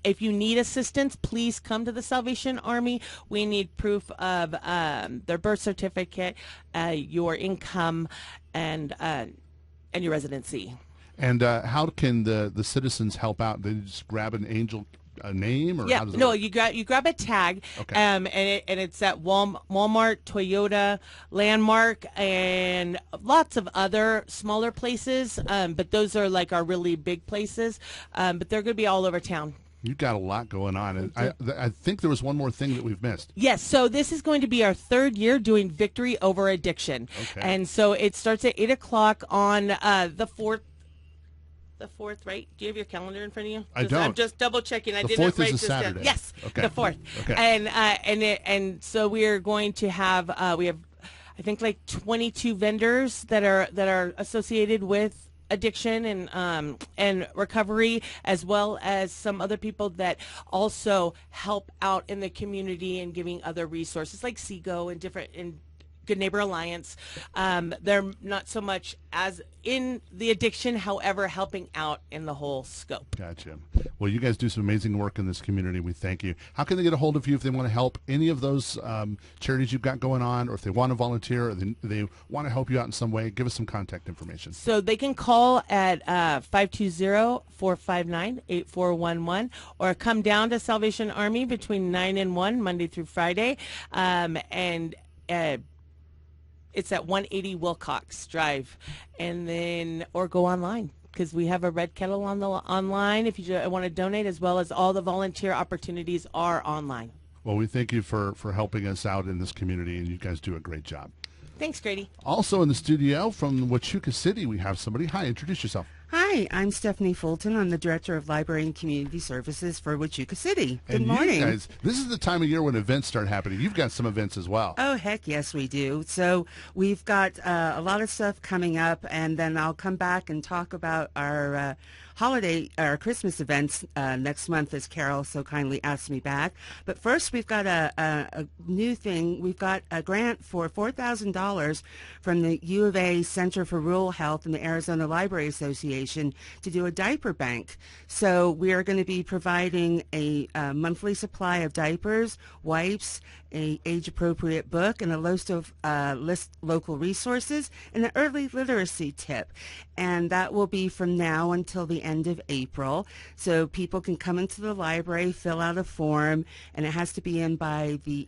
if you need assistance, please come to the Salvation Army. We need proof of their birth certificate, your income, and your residency. And how can the citizens help out? They just grab an Angel name, or how does it work? You grab a tag, okay. And it's at Walmart, Toyota, Landmark, and lots of other smaller places. But those are like our really big places. But they're going to be all over town. You've got a lot going on. And I think there was one more thing that we've missed. Yes, so this is going to be our 3rd year doing Victory Over Addiction. Okay. And so it starts at 8 o'clock on the 4th. The 4th, right? Do you have your calendar in front of you? I don't. I'm just double checking. I didn't 4th write is a this down. Saturday. Yes, okay. The 4th. Okay. And so we are going to have we have, I think, like 22 vendors that are associated with addiction and recovery, as well as some other people that also help out in the community and giving other resources like SEGO and Good Neighbor Alliance. They're not so much as in the addiction, however, helping out in the whole scope. Gotcha. Well, you guys do some amazing work in this community. We thank you. How can they get a hold of you if they want to help any of those charities you've got going on, or if they want to volunteer, or they want to help you out in some way? Give us some contact information. So they can call at 520-459-8411, or come down to Salvation Army between 9 and 1, Monday through Friday. It's at 180 Wilcox Drive, and then or go online, because we have a Red Kettle online if you want to donate, as well as all the volunteer opportunities are online. Well, we thank you for helping us out in this community, and you guys do a great job. Thanks, Grady. Also in the studio from Huachuca City, we have somebody. Hi, introduce yourself. Hi, I'm Stephanie Fulton. I'm the Director of Library and Community Services for Huachuca City. Good and morning. You guys, this is the time of year when events start happening. You've got some events as well. Oh, heck yes, we do. So we've got a lot of stuff coming up, and then I'll come back and talk about our Christmas events next month, as Carol so kindly asked me back. But first, we've got a new thing. We've got a grant for $4,000 from the U of A Center for Rural Health and the Arizona Library Association to do a diaper bank. So we are going to be providing a monthly supply of diapers, wipes, a age-appropriate book, and a list of local resources, and an early literacy tip. And that will be from now until the end of April. So people can come into the library, fill out a form, and it has to be in by the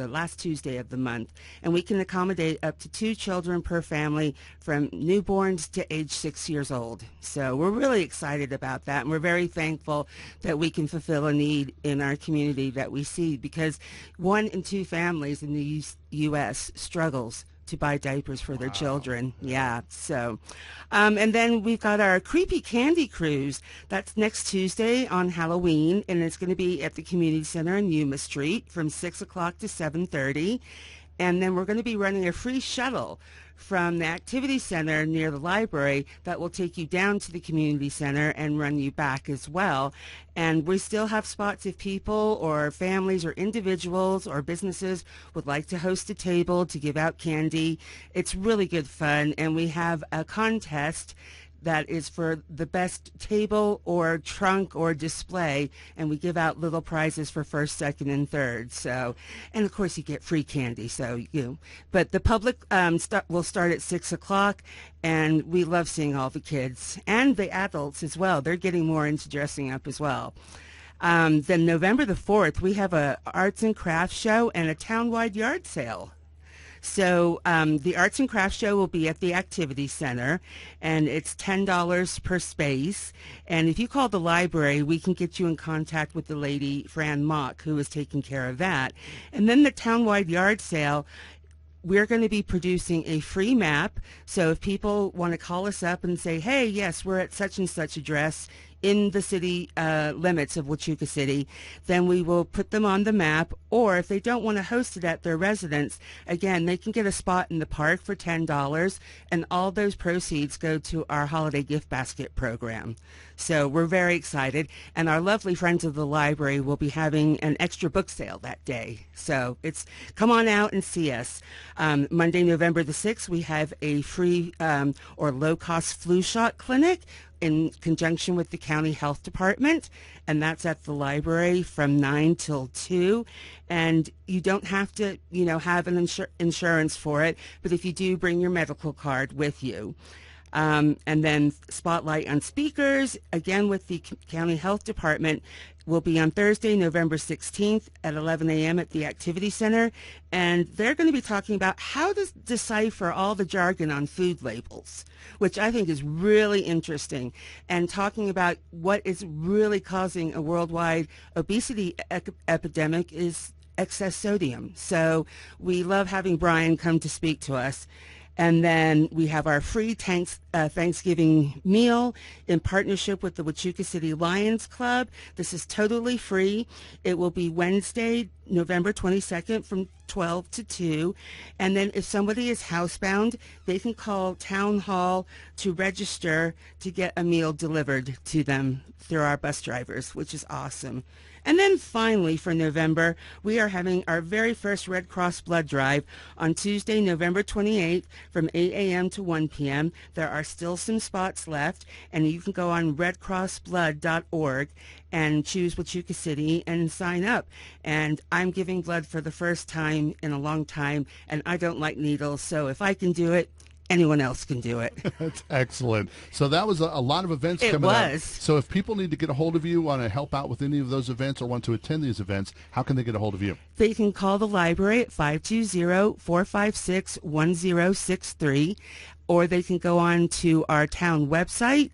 last Tuesday of the month. And we can accommodate up to 2 children per family from newborns to age 6 years old. So we're really excited about that, and we're very thankful that we can fulfill a need in our community that we see, because 1 in 2 families in the U.S. struggles to buy diapers for their children. Yeah. So, and then we've got our Creepy Candy Cruise. That's next Tuesday on Halloween, and it's going to be at the Community Center in Yuma Street from 6 o'clock to 7:30. And then we're going to be running a free shuttle from the activity center near the library that will take you down to the community center and run you back as well. And we still have spots if people or families or individuals or businesses would like to host a table to give out candy. It's really good fun, and we have a contest that is for the best table or trunk or display, and we give out little prizes for first, second, and third. So, and of course you get free candy. So but the public will start at 6 o'clock, and we love seeing all the kids and the adults as well. They're getting more into dressing up as well. Then November the 4th, we have a arts and crafts show and a town-wide yard sale. So the Arts and Crafts Show will be at the Activity Center, and it's $10 per space. And if you call the library, we can get you in contact with the lady, Fran Mock, who is taking care of that. And then the town-wide yard sale, we're going to be producing a free map. So if people want to call us up and say, hey, yes, we're at such and such address in the city limits of Huachuca City, then we will put them on the map. Or if they don't want to host it at their residence, again, they can get a spot in the park for $10, and all those proceeds go to our holiday gift basket program. So we're very excited, and our lovely friends of the library will be having an extra book sale that day. So come on out and see us. Monday, November the 6th, we have a free or low-cost flu shot clinic in conjunction with the county health department, and that's at the library from 9 till 2. And you don't have to, have an insurance for it, but if you do, bring your medical card with you. And then Spotlight on Speakers, again with the County Health Department, will be on Thursday, November 16th at 11 a.m. at the Activity Center. And they're going to be talking about how to decipher all the jargon on food labels, which I think is really interesting, and talking about what is really causing a worldwide obesity epidemic is excess sodium. So we love having Brian come to speak to us. And then we have our free Thanksgiving meal in partnership with the Huachuca City Lions Club. This is totally free. It will be Wednesday, November 22nd from 12 to 2. And then if somebody is housebound, they can call Town Hall to register to get a meal delivered to them through our bus drivers, which is awesome. And then finally, for November, we are having our very first Red Cross blood drive on Tuesday, November 28th from 8 a.m. to 1 p.m. There are still some spots left, and you can go on redcrossblood.org and choose Huachuca City and sign up. And I'm giving blood for the first time in a long time, and I don't like needles, so if I can do it, anyone else can do it. That's excellent. So that was a lot of events coming up. So if people need to get a hold of you, want to help out with any of those events or want to attend these events, how can they get a hold of you? They can call the library at 520-456-1063, or they can go on to our town website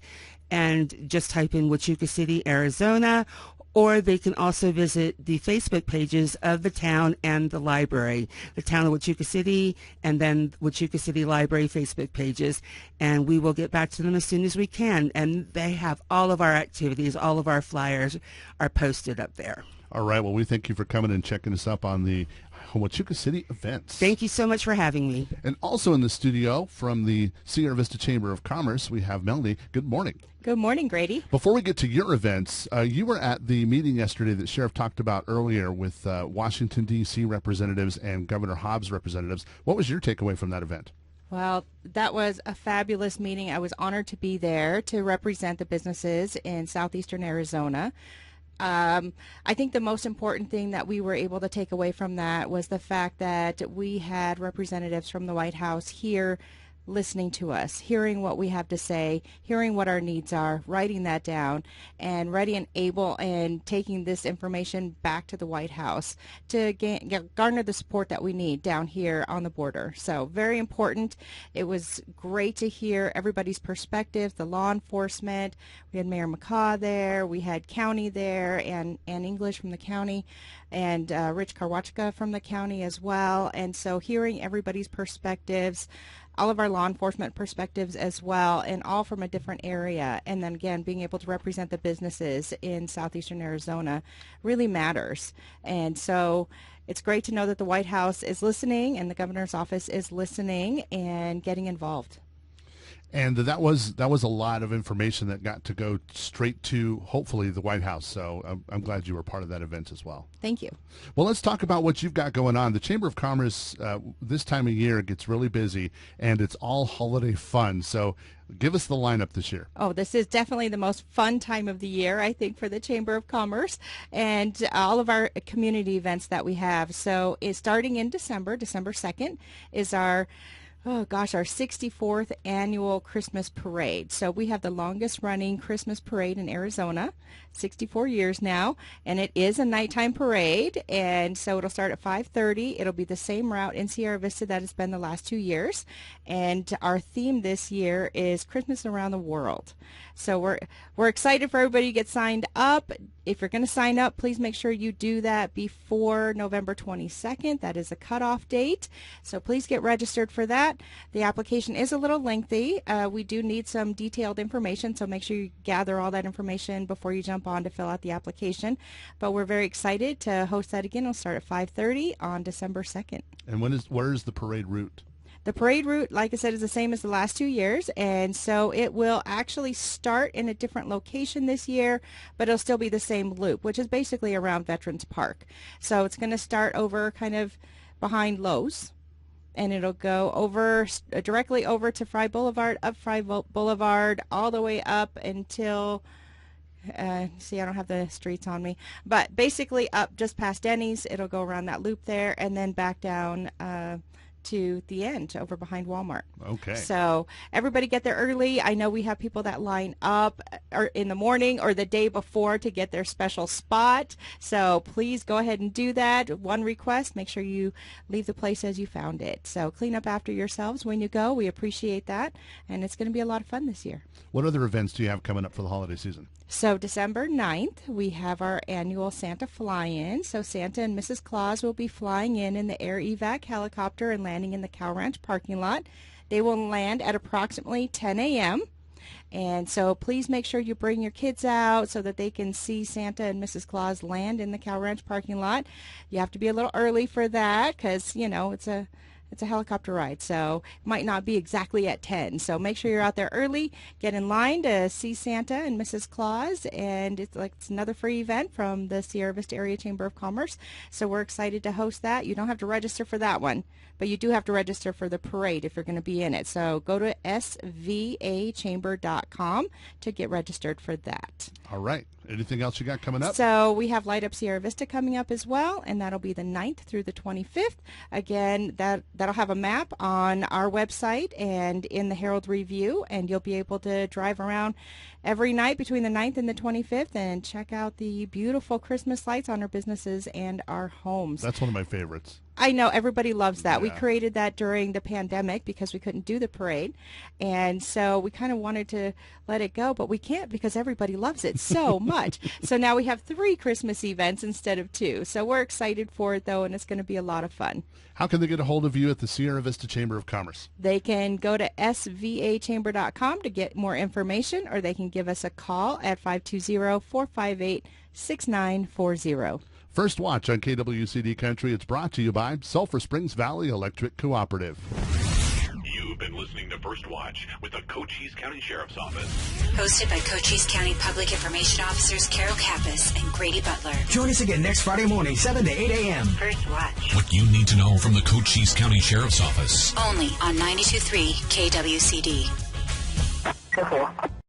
and just type in Huachuca City, Arizona, or they can also visit the Facebook pages of the town and the library, the town of Huachuca City, and then Huachuca City Library Facebook pages, and we will get back to them as soon as we can. And they have all of our activities, all of our flyers are posted up there. All right. Well, we thank you for coming and checking us up on the Huachuca City events. Thank you so much for having me. And also in the studio from the Sierra Vista Chamber of Commerce, we have Melanie. Good morning. Good morning, Grady. Before we get to your events, you were at the meeting yesterday that Sheriff talked about earlier with Washington, D.C. representatives and Governor Hobbs representatives. What was your takeaway from that event? Well, that was a fabulous meeting. I was honored to be there to represent the businesses in southeastern Arizona. I think the most important thing that we were able to take away from that was the fact that we had representatives from the White House here listening to us, hearing what we have to say, hearing what our needs are, writing that down, and ready and able and taking this information back to the White House to garner the support that we need down here on the border. So very important. It was great to hear everybody's perspective, the law enforcement. We had Mayor McCaw there, we had county there, and English from the county, and Rich Karwachka from the county as well. And so hearing everybody's perspectives, all of our law enforcement perspectives as well, and all from a different area. And then again, being able to represent the businesses in southeastern Arizona really matters. And so it's great to know that the White House is listening and the governor's office is listening and getting involved. And that was a lot of information that got to go straight to, hopefully, the White House. So I'm glad you were part of that event as well. Thank you. Well, let's talk about what you've got going on. The Chamber of Commerce this time of year gets really busy, and it's all holiday fun. So give us the lineup this year. Oh, this is definitely the most fun time of the year, I think, for the Chamber of Commerce and all of our community events that we have. So starting in December 2nd, is our 64th annual Christmas parade. So we have the longest running Christmas parade in Arizona, 64 years now, and it is a nighttime parade, and so it'll start at 5:30. It'll be the same route in Sierra Vista that it's been the last 2 years, and our theme this year is Christmas around the world. So we're excited for everybody to get signed up. If you're going to sign up, please make sure you do that before November 22nd. That is a cutoff date. So please get registered for that. The application is a little lengthy. We do need some detailed information, so make sure you gather all that information before you jump on to fill out the application. But we're very excited to host that again. It'll start at 5:30 on December 2nd. And where is the parade route? The parade route, like I said, is the same as the last 2 years, and so it will actually start in a different location this year, but it'll still be the same loop, which is basically around Veterans Park. So it's going to start over kind of behind Lowe's, and it'll go over directly over to Fry Boulevard, up Fry Boulevard, all the way up until... see, I don't have the streets on me, but basically up just past Denny's. It'll go around that loop there, and then back down to the end over behind Walmart. Okay. So everybody get there early. I know we have people that line up in the morning or the day before to get their special spot. So please go ahead and do that. One request, make sure you leave the place as you found it. So clean up after yourselves when you go. We appreciate that. And it's going to be a lot of fun this year. What other events do you have coming up for the holiday season? So December 9th, we have our annual Santa fly-in. So Santa and Mrs. Claus will be flying in the Air Evac helicopter and landing in the Cow Ranch parking lot. They will land at approximately 10 a.m. And so please make sure you bring your kids out so that they can see Santa and Mrs. Claus land in the Cow Ranch parking lot. You have to be a little early for that because, you know, it's a helicopter ride, so it might not be exactly at 10. So make sure you're out there early, get in line to see Santa and Mrs. Claus, and it's another free event from the Sierra Vista Area Chamber of Commerce. So we're excited to host that. You don't have to register for that one, but you do have to register for the parade if you're going to be in it. So go to svachamber.com to get registered for that. All right. Anything else you got coming up? So we have Light Up Sierra Vista coming up as well, and that'll be the 9th through the 25th. Again, that'll have a map on our website and in the Herald Review, and you'll be able to drive around every night between the 9th and the 25th and check out the beautiful Christmas lights on our businesses and our homes. That's one of my favorites. I know, everybody loves that. Yeah. We created that during the pandemic because we couldn't do the parade, and so we kind of wanted to let it go, but we can't because everybody loves it so much. So now we have 3 Christmas events instead of 2. So we're excited for it, though, and it's going to be a lot of fun. How can they get a hold of you at the Sierra Vista Chamber of Commerce? They can go to svachamber.com to get more information, or they can give us a call at 520-458-6940. First Watch on KWCD Country. It's brought to you by Sulphur Springs Valley Electric Cooperative. You've been listening to First Watch with the Cochise County Sheriff's Office. Hosted by Cochise County Public Information Officers Carol Kappas and Grady Butler. Join us again next Friday morning, 7 to 8 a.m. First Watch. What you need to know from the Cochise County Sheriff's Office. Only on 92.3 KWCD.